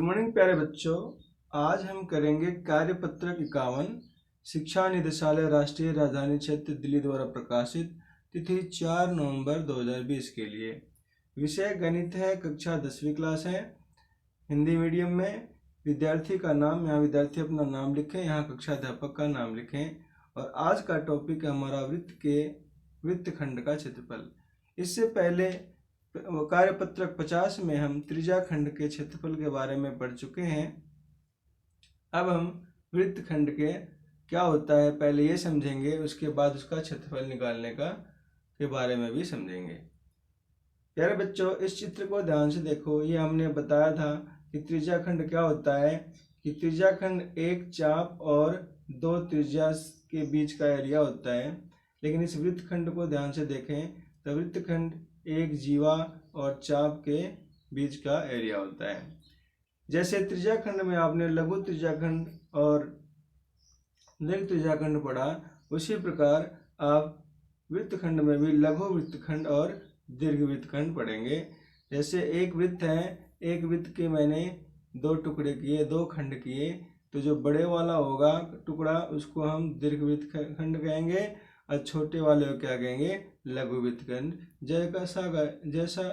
Good morning प्यारे बच्चों। आज हम करेंगे कार्यपत्रक 51 शिक्षा निदेशालय राष्ट्रीय राजधानी क्षेत्र दिल्ली द्वारा प्रकाशित तिथि 4 नवंबर 2020 के लिए। विषय गणित है, कक्षा 10वीं क्लास है, हिंदी मीडियम में। विद्यार्थी का नाम, यहाँ विद्यार्थी अपना नाम लिखें, यहाँ कक्षा अध्यापक का नाम लिखें। और आज का टॉपिक है हमारा वृत्तखंड का क्षेत्रफल। इससे पहले कार्यपत्रक 50 में हम त्रिज्या खंड के क्षेत्रफल के बारे में पढ़ चुके हैं। अब हम वृत्तखंड के क्या होता है पहले ये समझेंगे, उसके बाद उसका क्षेत्रफल निकालने के बारे में भी समझेंगे। प्यारे बच्चों, इस चित्र को ध्यान से देखो। ये हमने बताया था कि त्रिज्या खंड क्या होता है, कि त्रिज्या खंड एक चाप और दो त्रिज्या के बीच का एरिया होता है। लेकिन इस वृत्तखंड को ध्यान से देखें तो वृत्तखंड एक जीवा और चाप के बीच का एरिया होता है। जैसे त्रिज्या खंड में आपने लघु त्रिज्या खंड और दीर्घ त्रिज्या खंड पढ़ा, उसी प्रकार आप वृत्तखंड में भी लघु वृत्तखंड और दीर्घ वृत्तखंड पढ़ेंगे। जैसे एक वृत्त है, एक वृत्त के मैंने दो टुकड़े किए, दो खंड किए, तो जो बड़े वाला होगा टुकड़ा उसको हम दीर्घ वृत्तखंड कहेंगे और छोटे वाले को क्या कहेंगे, लघु वृत्तखंड। जैसा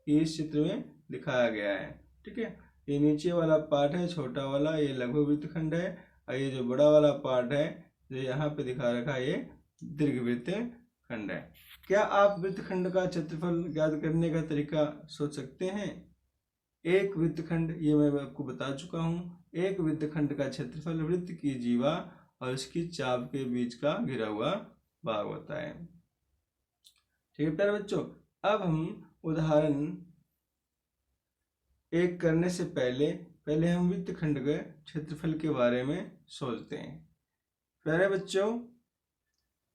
इस चित्र में दिखाया गया है। ठीक है, ये नीचे वाला पार्ट है छोटा वाला, ये लघु वृत्तखंड है, और ये जो बड़ा वाला पार्ट है जो यहाँ पे दिखा रखा है, ये दीर्घ वृत्तखंड है। क्या आप वृत्तखंड का क्षेत्रफल ज्ञात करने का तरीका सोच सकते हैं? एक वृत्तखंड, ये मैं आपको बता चुका हूँ, एक वृत्तखंड का क्षेत्रफल वृत्त की जीवा और उसकी चाप के बीच का घिरा हुआ भाग होता है। ठीक है प्यारे बच्चों, अब हम उदाहरण एक करने से पहले हम वृत्तखंड के क्षेत्रफल के बारे में सोचते हैं। प्यारे बच्चों,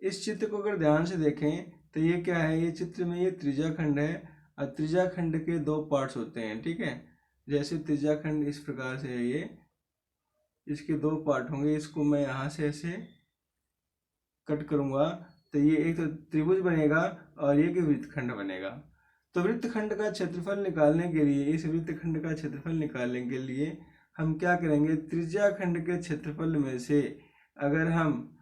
इस चित्र को अगर ध्यान से देखें तो ये क्या है, ये चित्र में ये त्रिज्या खंड है और त्रिज्या खंड के दो पार्ट्स होते हैं। ठीक है, जैसे त्रिज्या खंड इस प्रकार से है, ये इसके दो पार्ट होंगे। इसको मैं यहाँ से ऐसे कट करूँगा तो ये एक तो त्रिभुज बनेगा और एक वृत्तखंड बनेगा। तो वृत्तखंड का क्षेत्रफल निकालने के लिए, इस वृत्तखंड का क्षेत्रफल निकालने के लिए हम क्या करेंगे, त्रिज्या खंड के क्षेत्रफल में से अगर हम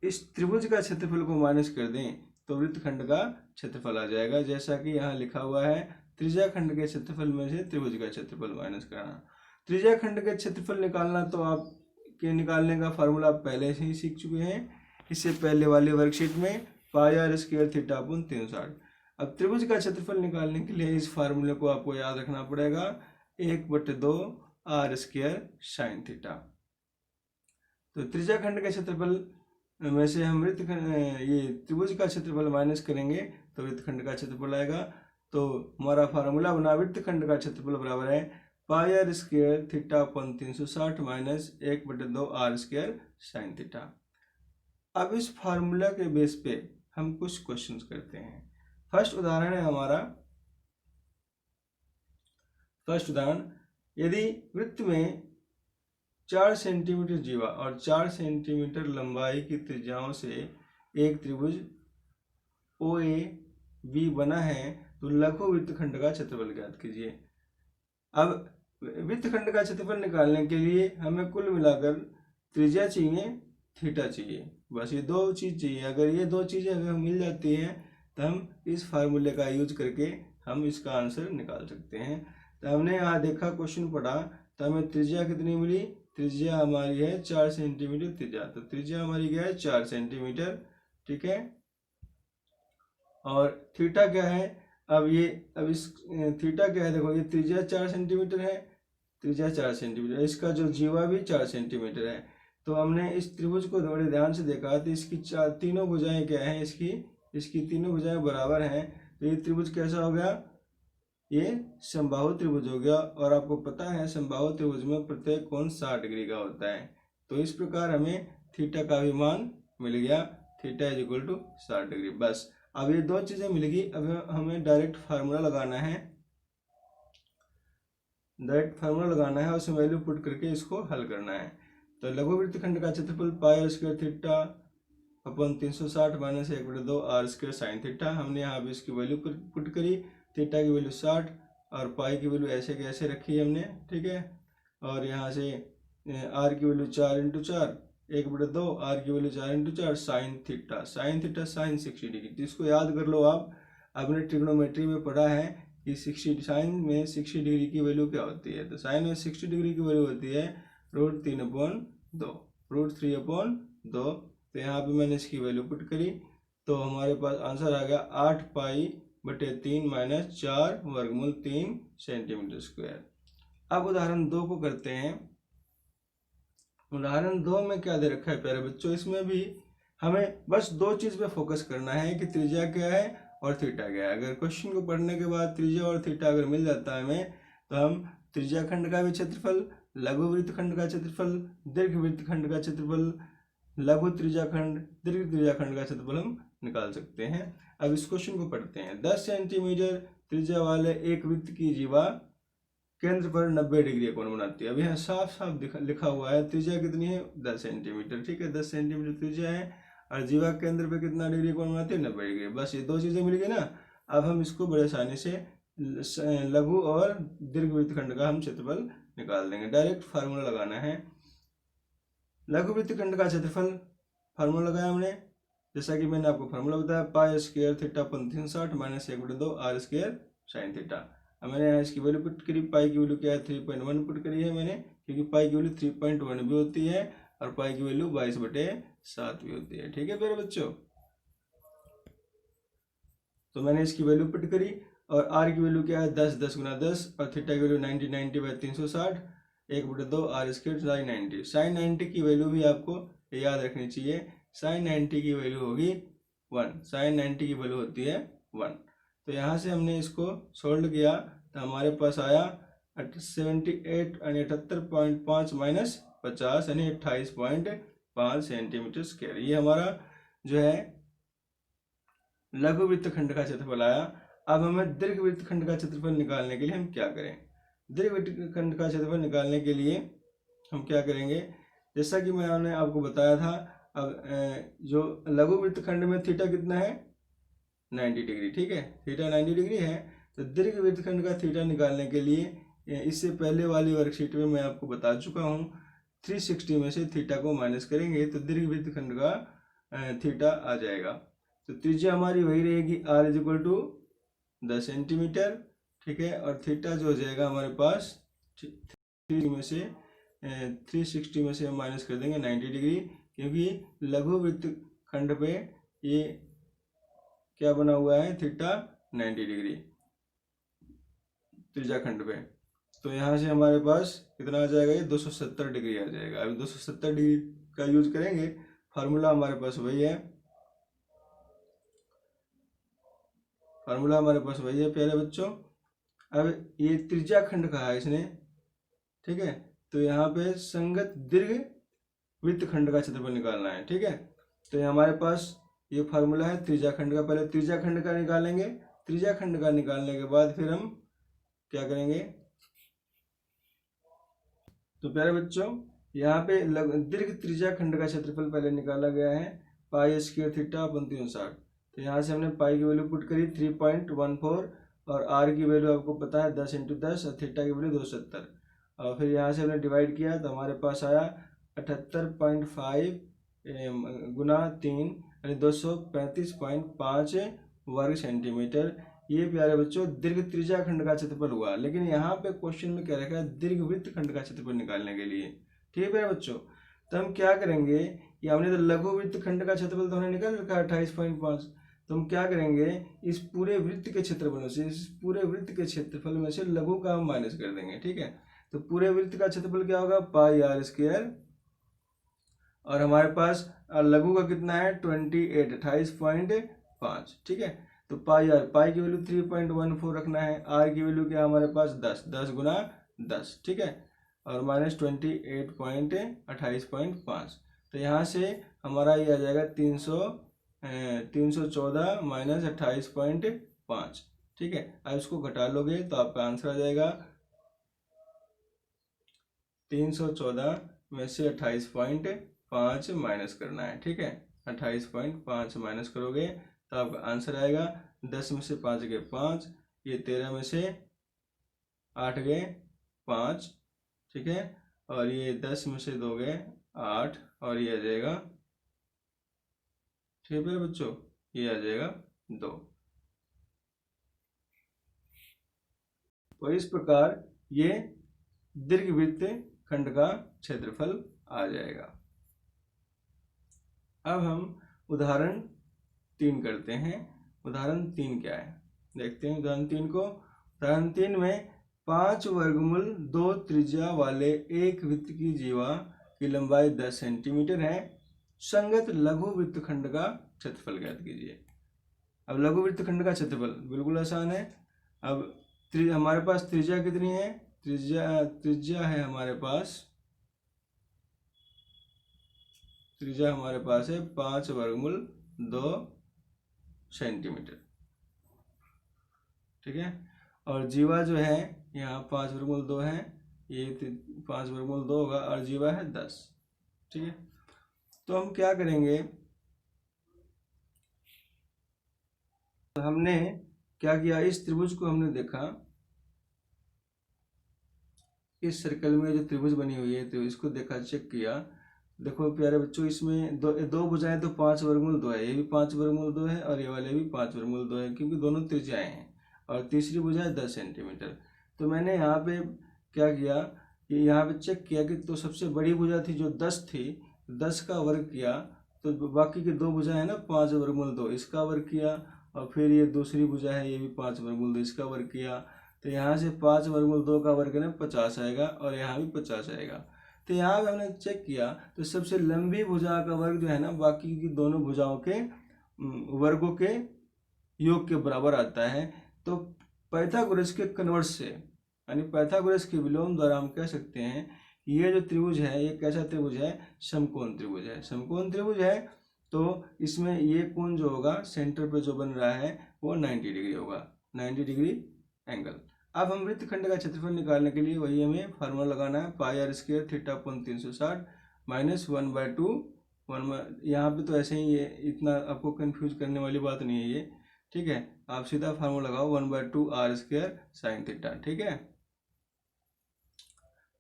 इस त्रिभुज का क्षेत्रफल को माइनस कर दें तो वृत्तखंड का क्षेत्रफल आ जाएगा। जैसा कि यहाँ लिखा हुआ है, त्रिज्या खंड के क्षेत्रफल में से त्रिभुज का क्षेत्रफल माइनस करना। त्रिज्या खंड के क्षेत्रफल निकालना तो आप के निकालने का फार्मूला आप पहले से ही सीख चुके हैं, इससे पहले वाले वर्कशीट में पाई आर स्क्वायर थीटा अपॉन 360। अब त्रिभुज का क्षेत्रफल निकालने के लिए इस फार्मूले को आपको याद रखना पड़ेगा, 1/2 आर स्क्वायर साइन थीटा। तो त्रिज्या खंड के क्षेत्रफल में से हम ये त्रिभुज का क्षेत्रफल माइनस करेंगे तो वृत्तखंड का क्षेत्रफल आएगा। तो हमारा फार्मूला बना, वृत्तखंड का क्षेत्रफल बराबर है pi R square theta upon 360 minus 1/2 R square sine theta. अब इस फार्मूला के बेस पे हम कुछ क्वेश्चंस करते हैं। फर्स्ट उदाहरण है हमारा, फर्स्ट उदाहरण, यदि वृत्त में 4 सेंटीमीटर जीवा और 4 सेंटीमीटर लंबाई की त्रिज्याओं से एक त्रिभुज ओ ए बी बना है तो लघु वृत्तखंड का क्षेत्रफल ज्ञात कीजिए। अब वृत्तखंड का क्षेत्रफल निकालने के लिए हमें कुल मिलाकर त्रिज्या चाहिए, थीटा चाहिए, बस ये दो चीज़ चाहिए। अगर ये दो चीज़ें अगर मिल जाती हैं तो हम इस फार्मूले का यूज करके हम इसका आंसर निकाल सकते हैं। तो हमने यहाँ देखा, क्वेश्चन पढ़ा, तो हमें त्रिज्या कितनी मिली, त्रिज्या हमारी है 4 सेंटीमीटर त्रिज्या। तो त्रिज्या हमारी क्या है, 4 सेंटीमीटर। ठीक है, और थीटा क्या है, अब इस थीटा क्या है, देखो ये त्रिज्या 4 सेंटीमीटर है, त्रिज्या 4 सेंटीमीटर, इसका जो जीवा भी 4 सेंटीमीटर है। तो हमने इस त्रिभुज को थोड़े ध्यान से देखा तो इसकी तीनों भुजाएं क्या हैं, इसकी तीनों भुजाएं बराबर हैं। तो ये त्रिभुज कैसा हो गया, ये समबाहु त्रिभुज हो गया। और आपको पता है समबाहु त्रिभुज में प्रत्येक कोण 60 डिग्री का होता है। तो इस प्रकार हमें थीटा का भी मान मिल गया, theta is equal to 60 degree. बस अब ये दो चीजें मिल गई। अब हमें डायरेक्ट फार्मूला लगाना है, उसमें वैल्यू पुट करके इसको हल करना है। तो लघु वृत्तखंड का क्षेत्रफल pi R square theta upon 360 minus 1/2 R square sine theta. हमने यहाँ भी इसकी वैल्यू पुट करी, थीटा की वैल्यू 60 और पाई की वैल्यू ऐसे कैसे रखी है हमने। ठीक है, और यहाँ से आर की वैल्यू 4 × 4 1/2, आर की value 4 × 4 sine theta sine 60 degree. तो इसको याद कर लो आप, आपने ट्रिग्नोमेट्री में पढ़ा है कि 60 साइन में 60 डिग्री की वैल्यू क्या होती है। तो साइन में 60 डिग्री की वैल्यू होती है √3/2, √3/2। तो यहाँ पे मैंने इसकी वैल्यू पुट करी तो हमारे पास आंसर आ गया 8π/3 - 4√3 cm²। अब उदाहरण 2 को करते हैं। उदाहरण 2 में क्या दे रखा है प्यारे बच्चों, इसमें भी हमें बस दो चीज पे फोकस करना है कि त्रिज्या क्या है और थीटा क्या है। अगर क्वेश्चन को पढ़ने के बाद त्रिज्या और थीटा अगर मिल जाता है हमें, तो हम त्रिज्या खंड का भी क्षेत्रफल, लघु वृत्त खंड का क्षेत्रफल, दीर्घ वृत्त खंड का क्षेत्रफल, लघु त्रिज्या खंड, दीर्घ त्रिज्या खंड का क्षेत्रफल हम निकाल सकते हैं। अब इस क्वेश्चन को पढ़ते हैं। 10 सेंटीमीटर त्रिज्या वाले एक वृत्त की जीवा केंद्र पर 90 डिग्री कोण बनाती है। अब यहाँ साफ साफ लिखा हुआ है त्रिज्या कितनी है 10 सेंटीमीटर, ठीक है 10 सेंटीमीटर त्रिज्या है और जीवा केंद्र पे कितना डिग्री कोण बनाती है 90 डिग्री। बस ये दो चीजें मिल गई ना। अब हम इसको बड़े आसानी से लघु और दीर्घ वृत्त खंड का हम क्षेत्रफल निकाल देंगे। डायरेक्ट फार्मूला लगाना है। लघु वृत्त खंड का क्षेत्रफल फार्मूला लगाया हमने, जैसा कि मैंने आपको फार्मूला बताया, π² θ/360 - 1/2 r² sin थीटा। अब मैंने यहाँ इसकी वैल्यू पुट करी, पाई की वैल्यू क्या है 3.1 पुट करी है मैंने, क्योंकि पाई की वैल्यू 3.1 भी होती है और पाई की वैल्यू 22/7 भी होती है। ठीक है प्यारे बच्चों, तो मैंने इसकी वैल्यू पुट करी और आर की वैल्यू क्या है 10 10 × 10 और थीटा की वैल्यू 90/360 1/2 r² sin 90। sin 90 की वैल्यू भी आपको याद रखनी चाहिए। sin 90 की वैल्यू होगी 1, sin 90 की वैल्यू होती है 1। तो यहाँ से हमने इसको सोल्व किया तो हमारे पास आया 78.5 - 50 यानी 28.5 cm²। ये हमारा जो है लघु वृत्त खंड का क्षेत्रफल आया। अब हमें दीर्घ वृत्त खंड का क्षेत्रफल निकालने के लिए हम क्या करें। दीर्घ वृत्त खंड का क्षेत्रफल निकालने के लिए हम क्या करेंगे, जैसा कि मैंने आपको बताया था, अब जो लघु वृत्त खंड में थीटा कितना है 90 डिग्री, ठीक है थीटा 90 डिग्री है। तो दीर्घ वृत्त खंड का थीटा निकालने के लिए इससे पहले वाली वर्कशीट में मैं आपको बता चुका हूँ 360 में से थीटा को माइनस करेंगे तो दीर्घ वृत्त खंड का थीटा आ जाएगा। तो त्रिज्या हमारी वही रहेगी r = 10 सेंटीमीटर, ठीक है, और थीटा जो हो जाएगा हमारे पास 360 में से हम माइनस कर देंगे 90 डिग्री, क्योंकि लघु वृत्त खंड पे ये क्या बना हुआ है थीटा 90 डिग्री त्रिज्या खंड पे। तो यहाँ से हमारे पास कितना आ जाएगा, ये 270 डिग्री आ जाएगा। अभी 270 डिग्री का यूज करेंगे, फार्मूला हमारे पास वही है, फार्मूला हमारे पास वही है प्यारे बच्चों। अब ये त्रिज्या खंड कहा है इसने, ठीक है, तो यहाँ पे संगत दीर्घ वृत्त खंड का क्षेत्रफल निकालना है, ठीक है। तो ये हमारे पास ये फार्मूला है त्रिज्या खंड का। पहले त्रिज्या खंड का निकालेंगे, त्रिज्या खंड का निकालने के बाद फिर हम क्या करेंगे। तो प्यारे बच्चों यहाँ पे दीर्घ त्रिज्या खंड का क्षेत्रफल पहले निकाला गया है π² θ/360। तो यहाँ से हमने पाई की वैल्यू पुट करी 3.14 और आर की वैल्यू आपको पता है 10 × 10 और थीटा की वैल्यू 270 और फिर यहाँ से हमने डिवाइड किया तो हमारे पास आया 78.5 × 3 यानी 235.5 वर्ग सेंटीमीटर। ये प्यारे बच्चों दीर्घ त्रिज्या खंड का क्षेत्रफल हुआ। लेकिन यहाँ पे क्वेश्चन में क्या रखा है दीर्घ वृत्त खंड का क्षेत्रफल निकालने के लिए, ठीक है प्यारे बच्चों। तो हम क्या करेंगे कि हमने तो लघु वृत्त खंड का क्षेत्रफल तो हमने निकाल रखा है 28.5। तो हम क्या करेंगे इस पूरे वृत्त के क्षेत्रफल से, इस पूरे वृत्त के क्षेत्रफल में से लघु का हम माइनस कर देंगे, ठीक है। तो पूरे वृत्त का क्षेत्रफल क्या होगा πr² और हमारे पास लघु का कितना है 28.5, ठीक है। तो पाई की वैल्यू 3.14 रखना है, आर की वैल्यू क्या है हमारे पास 10 × 10, ठीक है, और माइनस 28.5। तो यहाँ से हमारा ये आ जाएगा 314 - 28.5, ठीक है। अब इसको घटा लोगे तो आपका आंसर आ जाएगा 314 में से 28.5 माइनस करना है, ठीक है। 28.5 माइनस करोगे तो आपका आंसर आएगा 10 में से 5 गए 5, ये 13 में से 8 गए 5, ठीक है, और ये 10 में से 2 गए 8 और ये आ जाएगा, ठीक है मेरे बच्चों, ये आ जाएगा 2। तो इस प्रकार ये दीर्घवृत्त खंड का क्षेत्रफल आ जाएगा। अब हम उदाहरण 3 करते हैं। उदाहरण 3 क्या है देखते हैं उदाहरण 3 को। उदाहरण 3 में 5 वर्गमूल 2 त्रिज्या वाले एक वृत्त की जीवा की लंबाई 10 सेंटीमीटर है। संगत लघु वृत्तखंड का क्षेत्रफल ज्ञात कीजिए। अब लघु वृत्तखंड का क्षेत्रफल बिल्कुल आसान है। अब हमारे पास त्रिज्या कितनी है, त्रिज्या है हमारे पास, त्रिज्या हमारे पास है 5 वर्गमूल 2 सेंटीमीटर, ठीक है। और जीवा जो है यहाँ 5 वर्गमूल 2 है, ये 5 वर्गमूल 2 होगा और जीवा है 10, ठीक है। तो हम क्या करेंगे, तो हमने क्या किया, इस त्रिभुज को हमने देखा, इस सर्कल में जो त्रिभुज बनी हुई है त्रिभुज को देखा, चेक किया। देखो प्यारे बच्चों, इसमें दो भुजाएं तो 5 वर्गमूल 2 है, ये भी 5 वर्गमूल 2 है और ये वाले भी 5 वर्गमूल 2 है, क्योंकि दोनों त्रिज्याएं हैं। और तीसरी भुजा है 10 सेंटीमीटर। तो मैंने यहाँ पे क्या किया कि यहाँ पे चेक किया कि तो सबसे बड़ी भुजा थी जो 10 थी, 10 का वर्ग किया, तो बाकी की 2 भुजा है ना 5 वर्गमूल 2, इसका वर्ग किया। और फिर ये दूसरी भुजा है, ये भी 5 वर्गमूल 2, इसका वर्ग किया। तो यहाँ से 5 वर्गमूल 2 का वर्ग ना 50 आएगा और यहाँ भी 50 आएगा। तो यहाँ पे हमने चेक किया तो सबसे लंबी भुजा का वर्ग जो है ना बाकी की दोनों भुजाओं के वर्गों के योग के बराबर आता है। तो पाइथागोरस के कन्वर्स से, यानी पाइथागोरस के विलोम द्वारा हम कह सकते हैं कि ये जो त्रिभुज है ये कैसा त्रिभुज है, समकोण त्रिभुज है। समकोण त्रिभुज है तो इसमें ये कोण जो होगा सेंटर पे जो बन रहा है वो 90 डिग्री होगा, 90 डिग्री एंगल। अब हम वृत्तखंड का क्षेत्रफल निकालने के लिए वही हमें फार्मूला लगाना है, pi R square theta upon 360 minus 1/2 1। यहाँ पे तो ऐसे ही ये इतना आपको कंफ्यूज करने वाली बात नहीं है ये, ठीक है। आप सीधा फार्मूला लगाओ 1/2 आर स्क्वायर साइन थीटा, ठीक है।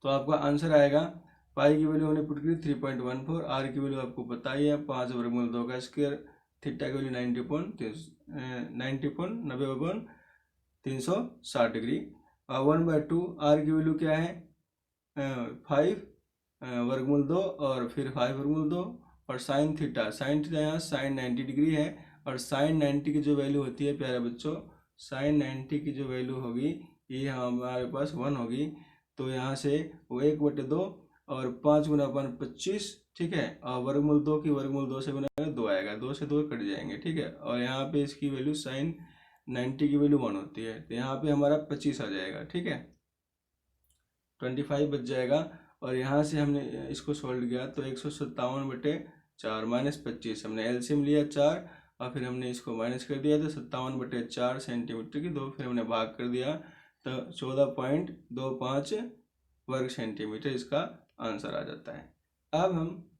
तो आपका आंसर आएगा, पाई की वैल्यू हमने पुट करी 3.14, आर की वैल्यू आपको पता ही है 5 वर्गमूल 2 का स्क्वायर, थीटा की वैल्यू 90/360 डिग्री, और 1/2 आर की वैल्यू क्या है 5 वर्गमूल 2 और फिर 5 वर्गमूल 2, और साइन थीटा यहाँ साइन 90 डिग्री है। और साइन 90 की जो वैल्यू होती है प्यारे बच्चों, साइन 90 की जो वैल्यू होगी ये हमारे पास 1 होगी। तो यहाँ से वो 1/2 और 5 गुना 25, ठीक है। और वर्गमूल 2 की वर्गमूल 2 से गुना 2 आएगा, 2 से 2 कट जाएंगे, ठीक है। और यहाँ पे इसकी वैल्यू साइन 90 की वैल्यू 1 होती है, तो यहाँ पे हमारा 25 आ जाएगा, ठीक है, 25 बच जाएगा। और यहाँ से हमने इसको सोल्व किया तो 157/4 माइनस 25, हमने एलसीएम लिया 4 और फिर हमने इसको माइनस कर दिया तो 57/4 सेंटीमीटर की 2, फिर हमने भाग कर दिया तो 14.25 वर्ग सेंटीमीटर इसका आंसर आ जाता है। अब हम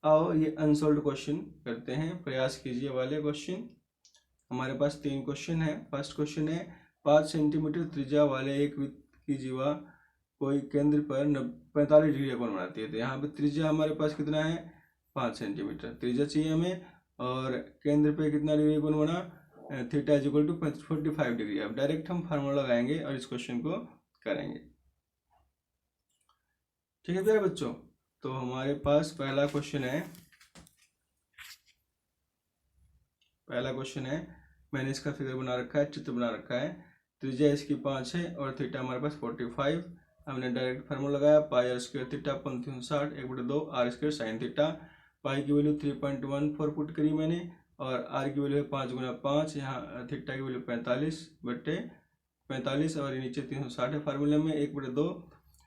आओ ये अनसॉल्व्ड क्वेश्चन करते हैं, प्रयास कीजिए वाले क्वेश्चन। हमारे पास 3 क्वेश्चन है। फर्स्ट क्वेश्चन है 5 सेंटीमीटर त्रिज्या वाले एक वृत्त की जीवा कोई केंद्र पर 45 डिग्री कोण बनाती है। तो यहाँ पे त्रिज्या हमारे पास कितना है 5 सेंटीमीटर त्रिज्या चाहिए हमें, और केंद्र पे कितना डिग्री कोण बना, theta is equal to 45 degree. अब डायरेक्ट हम फार्मूला लगाएंगे और इस क्वेश्चन को करेंगे, ठीक है प्यारे बच्चों। तो हमारे पास पहला क्वेश्चन है, मैंने इसका फिगर बना रखा है, चित्र बना रखा है। त्रिज्या इसकी 5 है और थीटा हमारे पास 45। हमने डायरेक्ट फार्मूला लगाया, pi R square theta upon 360 1/2 R square sine theta. Pi की वैल्यू 3.14 पुट करी मैंने, और आर की वैल्यू है 5 गुना 5, यहाँ थीटा की वैल्यू 45/45 और नीचे 360 है फार्मूले में 1/2,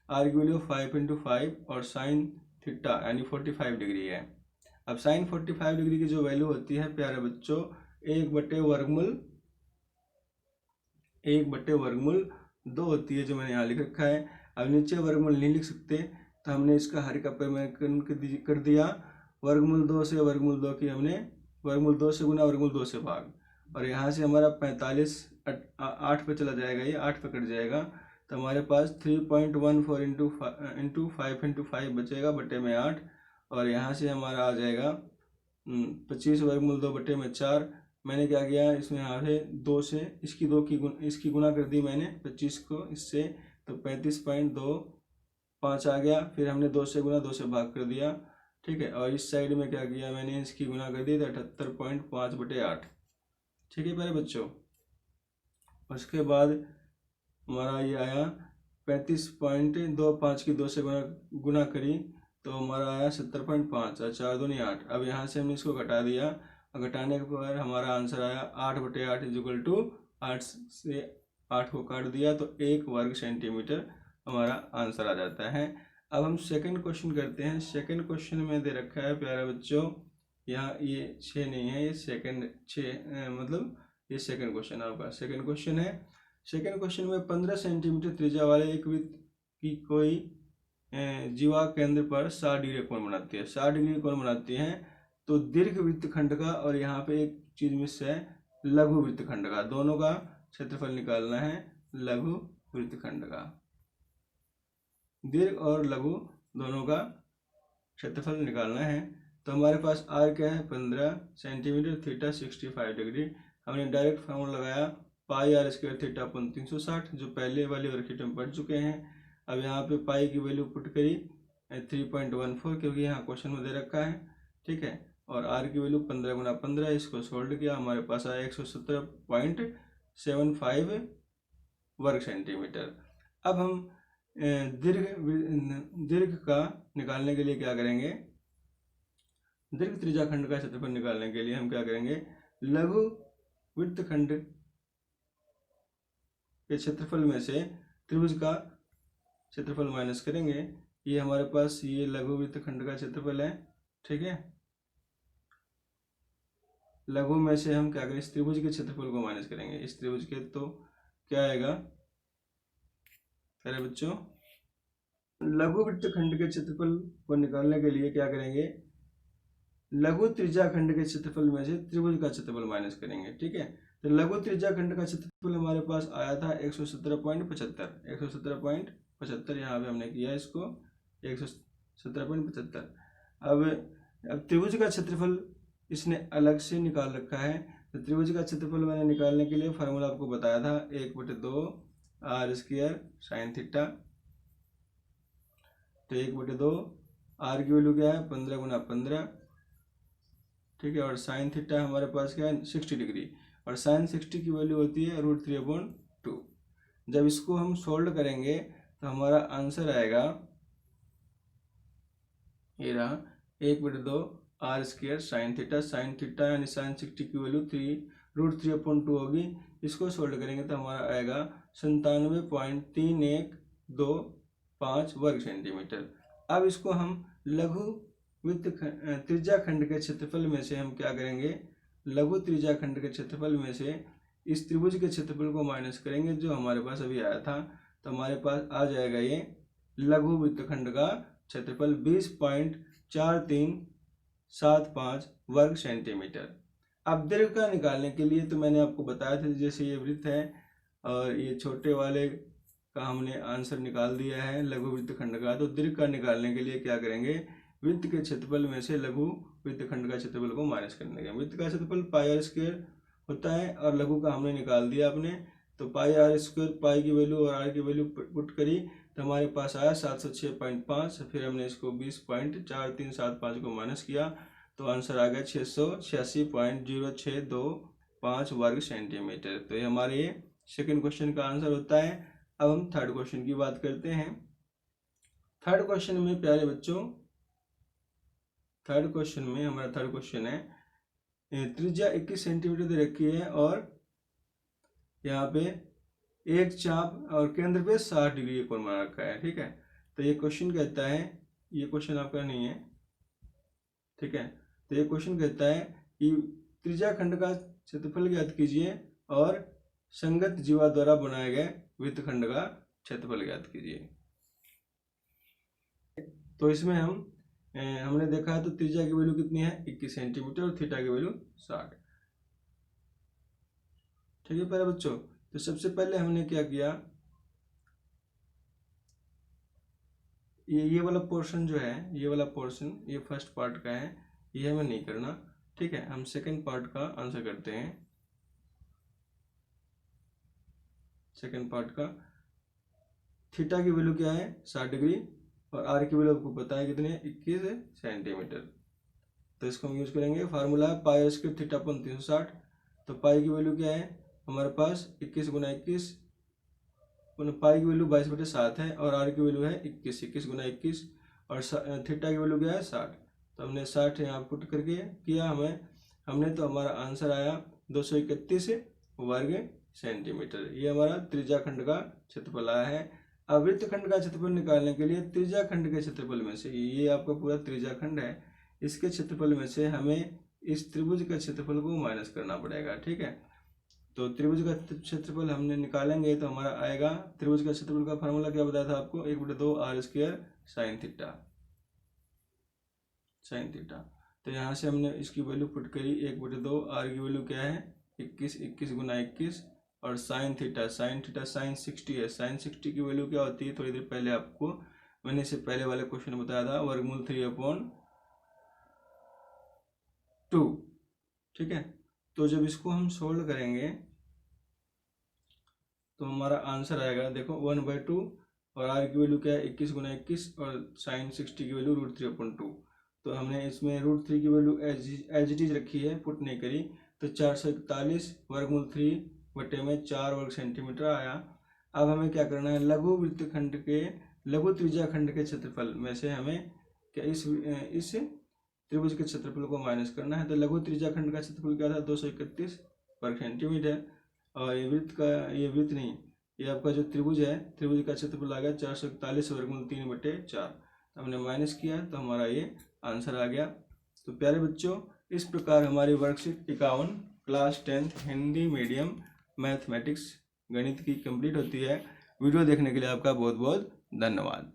आर की वैल्यू 5 और साइन थीटा यानी 45 डिग्री है। अब साइन 45 डिग्री की जो वैल्यू होती है प्यारे बच्चों 1/वर्गमूल 2 होती है, जो मैंने यहाँ लिख रखा है। अब नीचे वर्गमूल नहीं लिख सकते तो हमने इसका हर का परिवर्तन कर दिया, वर्गमूल 2 से वर्गमूल 2 की हमने वर्गमूल 2 से गुना वर्गमूल 2 से भाग, और यहाँ से हमारा 45 8 पे चला जाएगा, ये 8 पे कट जाएगा। तो हमारे पास 3.14 इंटू 5 बचेगा बटे में 8, और यहाँ से हमारा आ जाएगा 25 वर्गमूल 2 बटे में 4। मैंने क्या किया, इसमें यहाँ से 2 से इसकी गुना कर दी मैंने 25 को इससे, तो 35.25 आ गया। फिर हमने 2 से गुना 2 से भाग कर दिया, ठीक है। और इस साइड में क्या किया मैंने, इसकी गुना कर दी, तो 78.5 बटे 8, ठीक है प्यारे बच्चों। उसके बाद हमारा ये आया 35.25 की 2 से गुना करी, तो हमारा आया 70.5 और 4 दूनी 8। अब यहाँ से हमने इसको घटा दिया, और घटाने के बाद हमारा आंसर आया 8 बटे 8 इक्वल टू 8 से 8 को काट दिया तो 1 वर्ग सेंटीमीटर हमारा आंसर आ जाता है। अब हम सेकंड क्वेश्चन करते हैं। सेकंड क्वेश्चन में दे रखा है प्यारे बच्चों, यहाँ ये 6 नहीं है, ये सेकंड 6 मतलब ये सेकंड क्वेश्चन आपका सेकंड क्वेश्चन है। सेकंड क्वेश्चन में 15 सेंटीमीटर त्रिज्या वाले एक वृत्त की कोई जीवा केंद्र पर 60 डिग्री कोण बनाती है। 60 डिग्री कोण बनाती है, तो दीर्घ वृत्तखंड का और यहाँ पे एक चीज मिस है, लघु वृत्तखंड का, दोनों का क्षेत्रफल निकालना है। लघु वृत्तखंड का, दीर्घ और लघु दोनों का क्षेत्रफल निकालना है। तो हमारे पास आर क्या है 15 सेंटीमीटर, थीटा 65 डिग्री। हमने डायरेक्ट फॉर्मूला लगाया pi R square theta upon 360, जो पहले वाले वर्कशीट में पढ़ चुके हैं। अब यहाँ पे पाई की वैल्यू पुट करी 3.14, क्योंकि यहाँ क्वेश्चन में दे रखा है, ठीक है। और आर की वैल्यू 15 गुना 15, इसको सोल्व किया, हमारे पास आया 117.75 वर्ग सेंटीमीटर। अब हम दीर्घ का निकालने के लिए क्या करेंगे, दीर्घ त्रिज्याखंड का क्षेत्रफल निकालने के लिए हम क्या करेंगे, लघु वृत्तखंड के क्षेत्रफल में से त्रिभुज का क्षेत्रफल माइनस करेंगे। ये हमारे पास ये लघु वृत्तखंड का क्षेत्रफल है, ठीक है। लघु में से हम क्या करें, इस त्रिभुज के क्षेत्रफल को माइनस करेंगे, इस त्रिभुज के, तो क्या आएगा मेरे बच्चों, लघु वृत्तखंड के क्षेत्रफल को निकालने के लिए क्या करेंगे, लघु त्रिज्याखंड के क्षेत्रफल में से त्रिभुज का क्षेत्रफल माइनस करेंगे, ठीक है। तो लघु त्रिज्याखंड का क्षेत्रफल हमारे पास आया था 117.75, यहाँ पे हमने किया इसको 117.75। अब त्रिभुज का क्षेत्रफल इसने अलग से निकाल रखा है। तो त्रिभुज का क्षेत्रफल मैंने निकालने के लिए फार्मूला आपको बताया था 1/2 आर स्क्वायर साइन थीटा। तो 1/2 आर की वैल्यू क्या है 15 गुना 15, ठीक है। और साइन थीटा हमारे पास क्या है 60 डिग्री, और साइन 60 की वैल्यू होती है √3/2। जब इसको हम सोल्व करेंगे तो हमारा आंसर आएगा, ये रहा 1/2 आर स्क्वायर साइन थीटा यानी साइन 60 की वैल्यू √3/2 होगी। इसको सोल्व करेंगे तो हमारा आएगा 97.3125 वर्ग सेंटीमीटर। अब इसको हम लघु त्रिज्याखंड के क्षेत्रफल में से हम क्या करेंगे, लघु त्रिज्याखंड के क्षेत्रफल में से इस त्रिभुज के क्षेत्रफल को माइनस करेंगे जो हमारे पास अभी आया था। तो हमारे पास आ जाएगा ये लघु वृत्तखंड का क्षेत्रफल 20.4375 वर्ग सेंटीमीटर। अब दीर्घ का निकालने के लिए तो मैंने आपको बताया था, जैसे ये वृत्त है और ये छोटे वाले का हमने आंसर निकाल दिया है लघु वृत्तखंड का। तो दीर्घ का निकालने के लिए क्या करेंगे, वृत्त के क्षेत्रफल में से लघु वृत्तखंड का क्षेत्रफल को माइनस करने का। वृत्त का क्षेत्रफल पाई आर स्क्वायर होता है और लघु का हमने निकाल दिया अपने। तो पाई आर स्क्वायर, पाई की वैल्यू और आर की वैल्यू पुट करी तो हमारे पास आया 706.5। फिर हमने इसको 20.4375 को माइनस किया तो आंसर आ गया 686.0625 वर्ग सेंटीमीटर। तो ये हमारे सेकंड क्वेश्चन का आंसर होता है। अब हम थर्ड क्वेश्चन की बात करते हैं। थर्ड क्वेश्चन में प्यारे बच्चों, थर्ड क्वेश्चन में हमारा थर्ड क्वेश्चन है, त्रिज्या 21 सेंटीमीटर दे रखी है और यहाँ पे एक चाप और केंद्र पे 60 डिग्री कोण बना रखा है, ठीक है। तो ये क्वेश्चन कहता है, ये क्वेश्चन आपका नहीं है, ठीक है। तो ये क्वेश्चन कहता है कि त्रिज्याखंड का क्षेत्रफल ज्ञात कीजिए और संगत जीवा द्वारा बनाए गए वृत्तखंड का क्षेत्रफल ज्ञात कीजिए। तो इसमें हमने देखा है तो त्रिज्या की वैल्यू कितनी है 21 सेंटीमीटर और थीटा की वैल्यू 60, ठीक है प्यारे बच्चों। तो सबसे पहले हमने क्या किया, ये वाला पोर्शन जो है, ये वाला पोर्शन ये फर्स्ट पार्ट का है, ये हमें नहीं करना। ठीक है, हम सेकंड पार्ट का आंसर करते हैं। सेकंड पार्ट का थीटा की वैल्यू क्या है 60 डिग्री और आर की वैल्यू आपको पता है कितनी है 21 सेंटीमीटर। तो इसको हम यूज करेंगे, फार्मूला है पाई स्क्वायर थीटा अपन 360। तो पाई की वैल्यू क्या है हमारे पास 21 गुना 21, पाई की वैल्यू 22/7 है और आर की वैल्यू है 21, 21 गुना 21 और थीटा की वैल्यू क्या है 60। तो हमने 60 यहाँ पुट करके किया हमने तो हमारा आंसर आया 231 वर्ग सेंटीमीटर। ये हमारा त्रिज्या खंड का क्षेत्रफल आया है। अब वृत्त खंड का क्षेत्रफल निकालने के लिए त्रिज्या खंड के क्षेत्रफल में से, ये आपका पूरा त्रिज्या खंड है, इसके क्षेत्रफल में से हमें इस त्रिभुज का क्षेत्रफल को माइनस करना पड़ेगा। ठीक है, तो त्रिभुज का क्षेत्रफल हमने निकालेंगे तो हमारा आएगा, त्रिभुज का क्षेत्रफल का फार्मूला क्या बताया था आपको, 1/2 आर स्क्वायर साइन थीटा। तो यहाँ से हमने इसकी वैल्यू पुट करी 1/2, आर की वैल्यू क्या है 21, 21 गुना 21 और साइन थीटा साइन 60 है। साइन 60 की वैल्यू क्या होती है, थोड़ी देर पहले आपको मैंने इससे पहले वाले क्वेश्चन में बताया था, वर्गमूल 3/2। ठीक है, तो जब इसको हम सोल्व करेंगे तो हमारा आंसर आएगा, देखो 1/2 और आर की वैल्यू क्या है 21 गुना 21 और साइन 60 की वैल्यू √3/2। तो हमने इसमें √3 की वैल्यू एज इट इज रखी है, पुट नहीं करी। तो 441 वर्गमूल 3 बटे में 4 वर्ग सेंटीमीटर आया। अब हमें क्या करना है, लघु वृत्त खंड के लघु त्रिज्या खंड के क्षेत्रफल में से हमें क्या इस त्रिभुज के क्षेत्रफल को माइनस करना है। तो लघु त्रिज्या खंड का क्षेत्रफल क्या था 231 वर्ग सेंटीमीटर और ये वृत्त नहीं, ये आपका जो त्रिभुज है, त्रिभुज का क्षेत्रफल आ गया 441 वर्गमूल 3/4। तो हमने माइनस किया तो हमारा ये आंसर आ गया। तो प्यारे बच्चों, इस प्रकार हमारी worksheet 51 class 10th Hindi medium mathematics गणित की कंप्लीट होती है। वीडियो देखने के लिए आपका बहुत बहुत धन्यवाद।